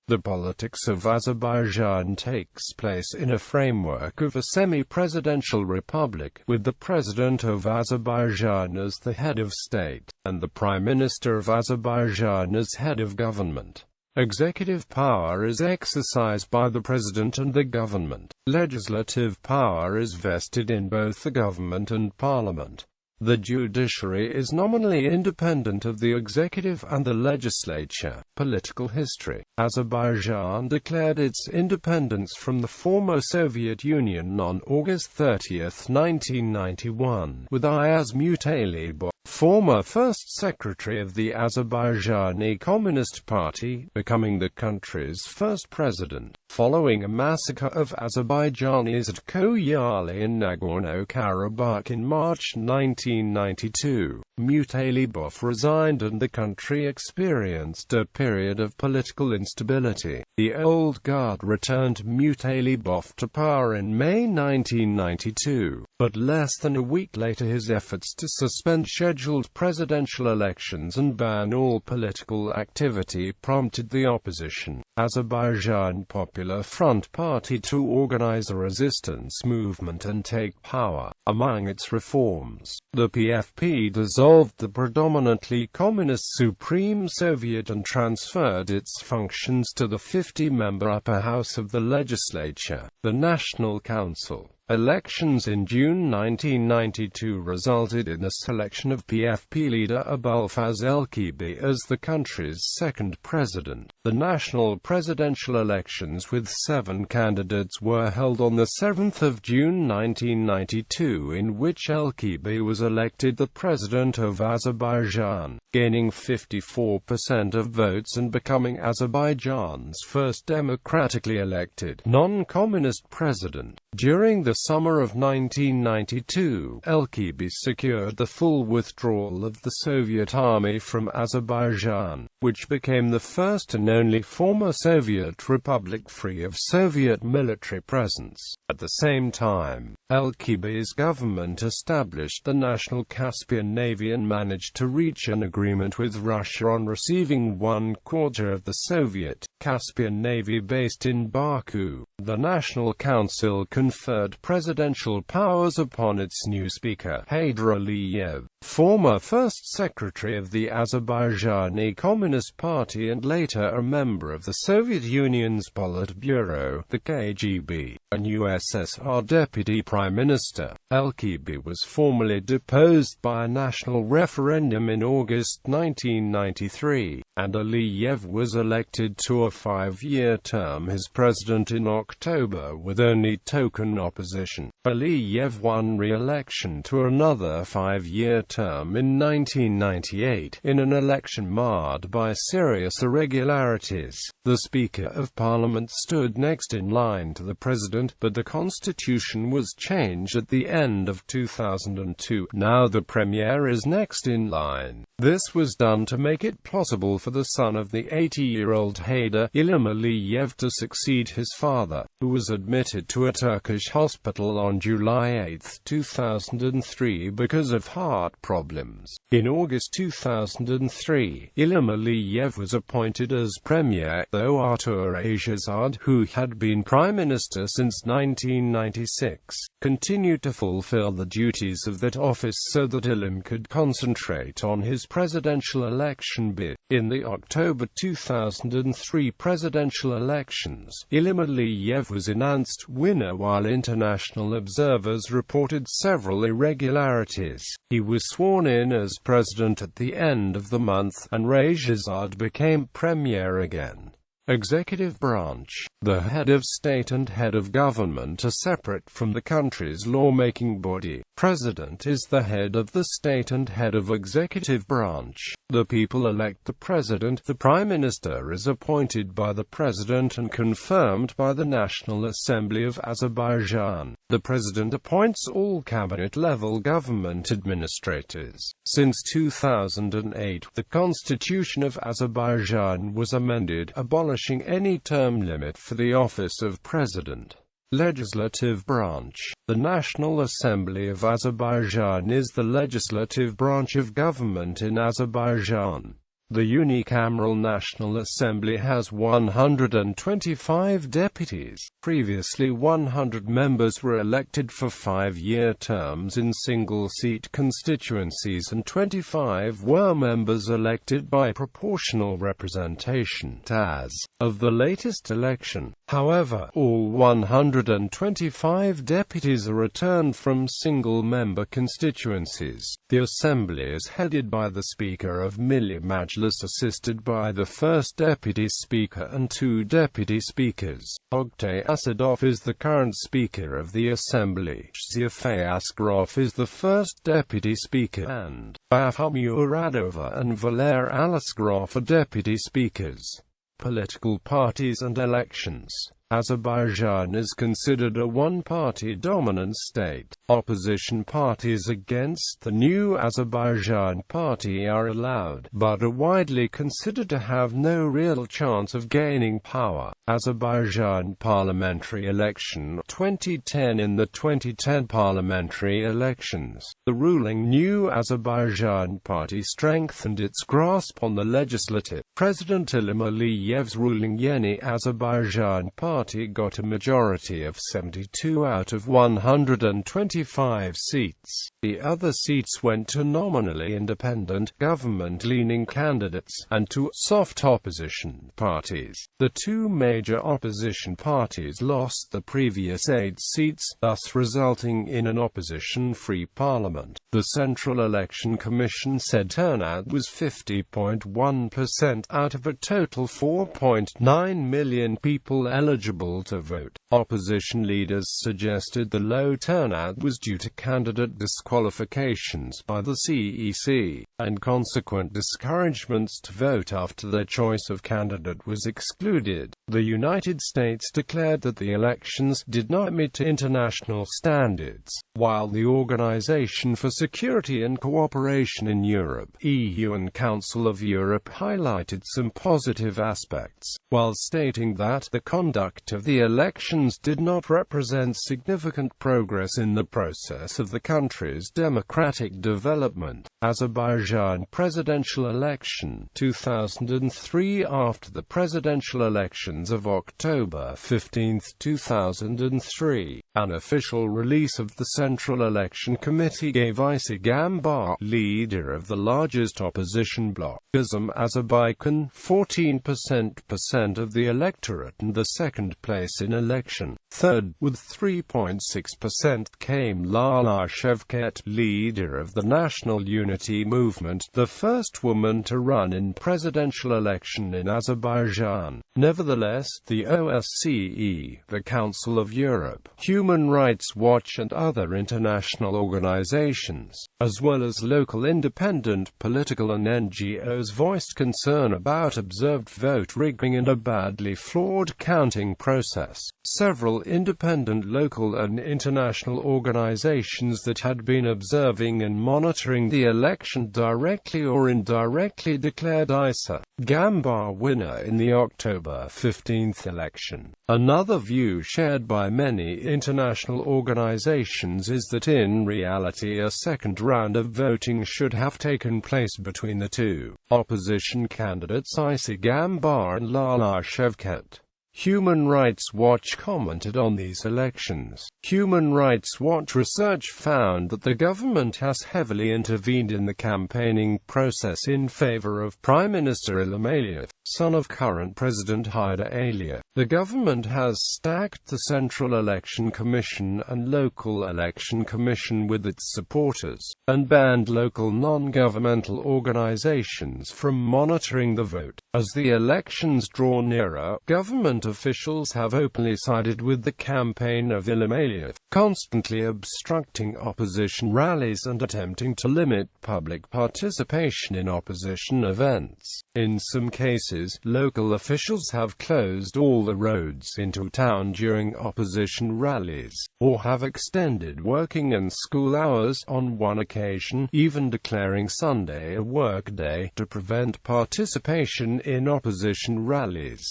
The politics of Azerbaijan takes place in a framework of a semi-presidential republic, with the President of Azerbaijan as the head of state, and the Prime Minister of Azerbaijan as head of government. Executive power is exercised by the President and the government. Legislative power is vested in both the government and parliament. The judiciary is nominally independent of the executive and the legislature. Political history. Azerbaijan declared its independence from the former Soviet Union on August 30, 1991, with Ayaz Mutalibov, former first secretary of the Azerbaijani Communist Party, becoming the country's first president. Following a massacre of Azerbaijanis at Koyali in Nagorno-Karabakh in March 1992, Mutalibov resigned and the country experienced a period of political instability. The old guard returned Mutalibov to power in May 1992, but less than a week later his efforts to suspend scheduled presidential elections and ban all political activity prompted the opposition, Azerbaijan Popular Front Party, to organize a resistance movement and take power. Among its reforms, the PFP dissolved the predominantly communist Supreme Soviet and transferred its functions to the 50-member upper house of the legislature, the National Council. Elections in June 1992 resulted in the selection of PFP leader Abulfaz Elkibi as the country's second president. The national presidential elections with 7 candidates were held on 7 June 1992, in which Elkibi was elected the president of Azerbaijan, gaining 54% of votes and becoming Azerbaijan's first democratically elected, non-communist president. During the summer of 1992, Elkibi secured the full withdrawal of the Soviet army from Azerbaijan, which became the first and only former Soviet republic free of Soviet military presence. At the same time, Elkibi's government established the National Caspian Navy and managed to reach an agreement with Russia on receiving 1/4 of the Soviet Caspian Navy based in Baku. The National Council conferred presidential powers upon its new speaker, Heydar Aliyev, former first secretary of the Azerbaijani Communist Party and later a member of the Soviet Union's Politburo, the KGB, and USSR Deputy Prime Minister. Elkibi was formally deposed by a national referendum in August 1993, and Aliyev was elected to a 5-year term as president in October with only token opposition. Aliyev won re-election to another 5-year term in 1998, in an election marred by serious irregularities. The Speaker of Parliament stood next in line to the President, but the constitution was changed at the end of 2002. Now the Premier is next in line. This was done to make it possible for the son of the 80-year-old Heydar Ilham Aliyev to succeed his father, who was admitted to a Turkish hospital on July 8, 2003 because of heart problems. In August 2003, Ilham Aliyev was appointed as Premier, though Artur Ajazad, who had been Prime Minister since 1996, continued to fulfill the duties of that office so that Ilham could concentrate on his presidential election bid. In the October 2003 presidential elections, Ilham Aliyev was announced winner while international observers reported several irregularities. He was sworn in as president at the end of the month, and Ajazad became premier again. Executive branch. The head of state and head of government are separate from the country's lawmaking body. President is the head of the state and head of executive branch. The people elect the president. The prime minister is appointed by the president and confirmed by the National Assembly of Azerbaijan. The president appoints all cabinet-level government administrators. Since 2008, the Constitution of Azerbaijan was amended, abolishing any term limit for the office of president. Legislative branch. The National Assembly of Azerbaijan is the legislative branch of government in Azerbaijan. The unicameral National Assembly has 125 deputies. Previously 100 members were elected for 5-year terms in single-seat constituencies and 25 were members elected by proportional representation, as of the latest election. However, all 125 deputies are returned from single-member constituencies. The Assembly is headed by the Speaker of Milli Majlis, assisted by the First Deputy Speaker and 2 Deputy Speakers. Oktay Asadov is the current Speaker of the Assembly. Zhafar Askarov is the First Deputy Speaker, and Bafar Muradova and Valer Alaskarov are Deputy Speakers. Political parties and elections. Azerbaijan is considered a one-party dominant state. Opposition parties against the new Azerbaijan Party are allowed, but are widely considered to have no real chance of gaining power. Azerbaijan parliamentary election 2010. In the 2010 parliamentary elections, the ruling New Azerbaijan Party strengthened its grasp on the legislative. President Ilham Aliyev's ruling Yeni Azerbaijan Party got a majority of 72 out of 125 seats. The other seats went to nominally independent, government-leaning candidates, and to soft opposition parties. The 2 major opposition parties lost the previous 8 seats, thus resulting in an opposition-free parliament. The Central Election Commission said turnout was 50.1% out of a total 4.9 million people eligible to vote. Opposition leaders suggested the low turnout was due to candidate disqualifications by the CEC, and consequent discouragements to vote after their choice of candidate was excluded. The United States declared that the elections did not meet international standards, while the Organization for Security and Cooperation in Europe (EU) and Council of Europe highlighted some positive aspects, while stating that the conduct of the elections did not represent significant progress in the process of the country's democratic development. Azerbaijan presidential election 2003. After the presidential elections of October 15, 2003, an official release of the Central Election Committee gave Isi Gambar, leader of the largest opposition bloc, Azerbaijan, 14% of the electorate and the second place in election. Third, with 3.6%, came Lala Shevket, leader of the National Unity Movement, the first woman to run in presidential election in Azerbaijan. Nevertheless, the OSCE, the Council of Europe, Human Rights Watch and other international organizations, as well as local independent political and NGOs, voiced concern about observed vote rigging and a badly flawed counting process. Several independent local and international organizations that had been observing and monitoring the election directly or indirectly declared Isi Gambar winner in the October 15 election. Another view shared by many international organizations is that in reality a second round of voting should have taken place between the 2 opposition candidates Isi Gambar and Lala Shevket. Human Rights Watch commented on these elections. Human Rights Watch research found that the government has heavily intervened in the campaigning process in favor of Prime Minister Ilham Aliyev, son of current President Haydar Aliyev. The government has stacked the Central Election Commission and Local Election Commission with its supporters, and banned local non-governmental organizations from monitoring the vote. As the elections draw nearer, government officials have openly sided with the campaign of Ilham Aliyev, constantly obstructing opposition rallies and attempting to limit public participation in opposition events. In some cases, local officials have closed all the roads into town during opposition rallies, or have extended working and school hours, on one occasion even declaring Sunday a workday, to prevent participation in opposition rallies.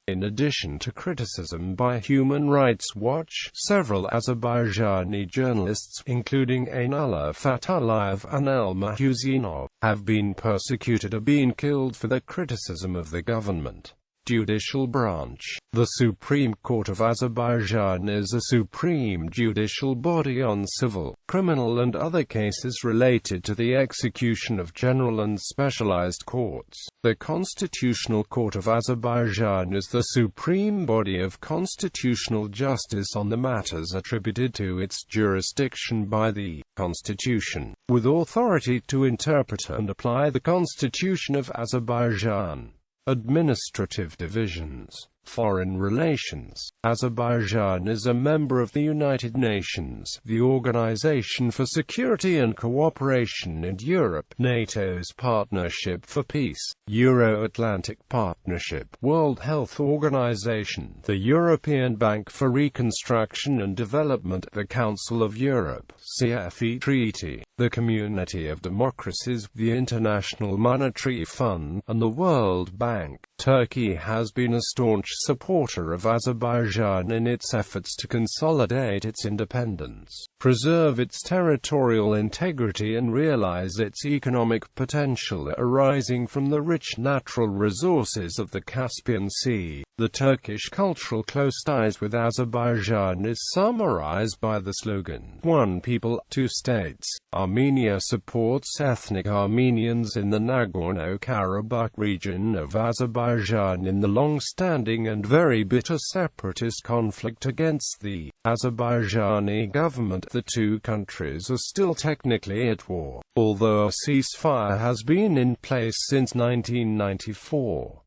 In addition to criticism by Human Rights Watch, several Azerbaijani journalists, including Ainullah Fataliyev and Elmar Husinov, have been persecuted or been killed for their criticism of the government. Judicial branch. The Supreme Court of Azerbaijan is a supreme judicial body on civil, criminal and other cases related to the execution of general and specialized courts. The Constitutional Court of Azerbaijan is the supreme body of constitutional justice on the matters attributed to its jurisdiction by the Constitution, with authority to interpret and apply the Constitution of Azerbaijan. Administrative divisions. Foreign relations. Azerbaijan is a member of the United Nations, the Organization for Security and Cooperation in Europe, NATO's Partnership for Peace, Euro-Atlantic Partnership, World Health Organization, the European Bank for Reconstruction and Development, the Council of Europe, CFE Treaty, the Community of Democracies, the International Monetary Fund, and the World Bank. Turkey has been a staunch supporter of Azerbaijan in its efforts to consolidate its independence, preserve its territorial integrity and realize its economic potential arising from the rich natural resources of the Caspian Sea. The Turkish cultural close ties with Azerbaijan is summarized by the slogan, "One people, two states." Armenia supports ethnic Armenians in the Nagorno-Karabakh region of Azerbaijan in the long-standing and very bitter separatist conflict against the Azerbaijani government. The two countries are still technically at war, although a ceasefire has been in place since 1994.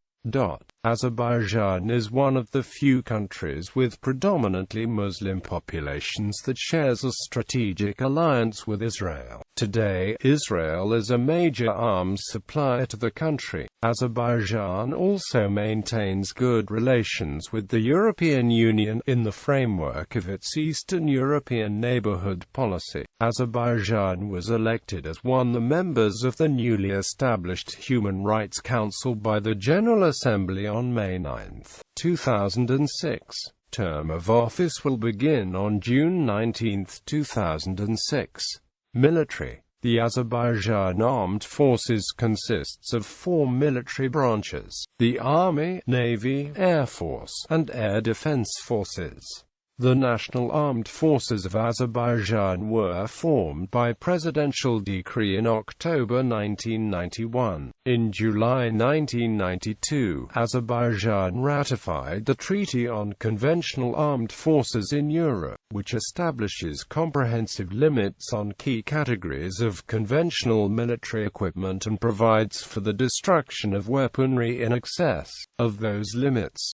Azerbaijan is one of the few countries with predominantly Muslim populations that shares a strategic alliance with Israel. Today, Israel is a major arms supplier to the country. Azerbaijan also maintains good relations with the European Union in the framework of its Eastern European neighborhood policy. Azerbaijan was elected as one of the members of the newly established Human Rights Council by the General Assembly on May 9, 2006. Term of office will begin on June 19, 2006. Military. The Azerbaijan Armed Forces consists of 4 military branches: the Army, Navy, Air Force, and Air Defense Forces. The National Armed Forces of Azerbaijan were formed by presidential decree in October 1991. In July 1992, Azerbaijan ratified the Treaty on Conventional Armed Forces in Europe, which establishes comprehensive limits on key categories of conventional military equipment and provides for the destruction of weaponry in excess of those limits.